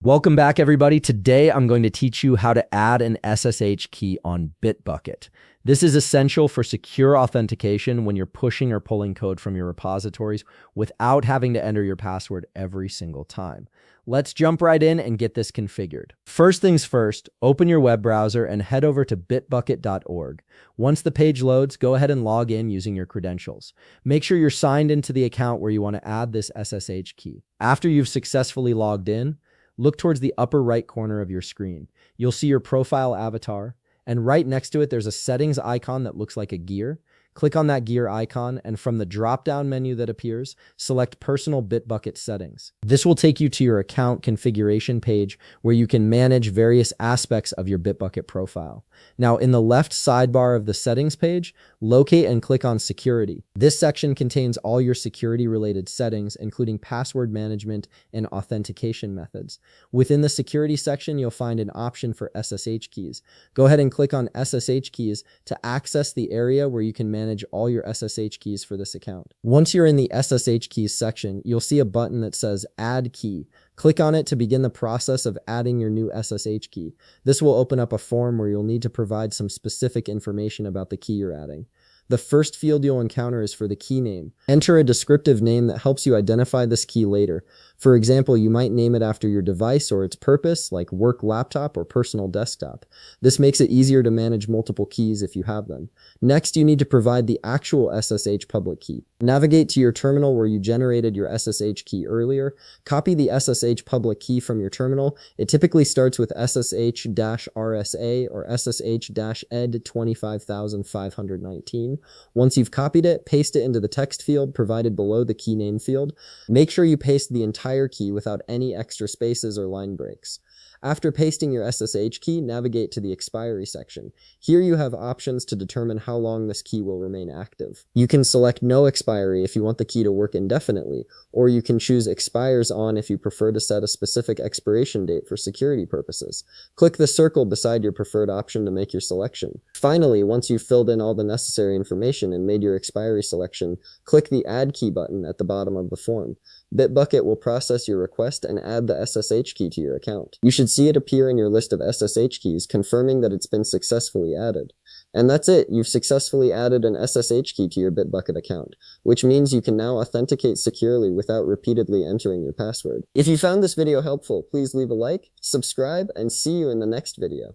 Welcome back, everybody. Today, I'm going to teach you how to add an SSH key on Bitbucket. This is essential for secure authentication when you're pushing or pulling code from your repositories without having to enter your password every single time. Let's jump right in and get this configured. First things first, open your web browser and head over to bitbucket.org. Once the page loads, go ahead and log in using your credentials. Make sure you're signed into the account where you want to add this SSH key. After you've successfully logged in, look towards the upper right corner of your screen. You'll see your profile avatar, and right next to it, there's a settings icon that looks like a gear. Click on that gear icon, and from the drop-down menu that appears, select Personal Bitbucket Settings. This will take you to your account configuration page where you can manage various aspects of your Bitbucket profile. Now, in the left sidebar of the settings page, locate and click on Security. This section contains all your security-related settings, including password management and authentication methods. Within the security section, you'll find an option for SSH keys. Go ahead and click on SSH keys to access the area where you can manage all your SSH keys for this account. Once you're in the SSH keys section, you'll see a button that says Add Key. Click on it to begin the process of adding your new SSH key. This will open up a form where you'll need to provide some specific information about the key you're adding. The first field you'll encounter is for the key name. Enter a descriptive name that helps you identify this key later. For example, you might name it after your device or its purpose, like work laptop or personal desktop. This makes it easier to manage multiple keys if you have them. Next, you need to provide the actual SSH public key. Navigate to your terminal where you generated your SSH key earlier. Copy the SSH public key from your terminal. It typically starts with SSH-RSA or SSH-ed 25519. Once you've copied it, paste it into the text field provided below the key name field. Make sure you paste the entire key without any extra spaces or line breaks. After pasting your SSH key, navigate to the expiry section. Here you have options to determine how long this key will remain active. You can select no expiry if you want the key to work indefinitely, or you can choose expires on if you prefer to set a specific expiration date for security purposes. Click the circle beside your preferred option to make your selection. Finally, once you've filled in all the necessary information and made your expiry selection, click the Add Key button at the bottom of the form. Bitbucket will process your request and add the SSH key to your account. You should see it appear in your list of SSH keys, confirming that it's been successfully added. And that's it. You've successfully added an SSH key to your Bitbucket account, which means you can now authenticate securely without repeatedly entering your password. If you found this video helpful, please leave a like, subscribe, and see you in the next video.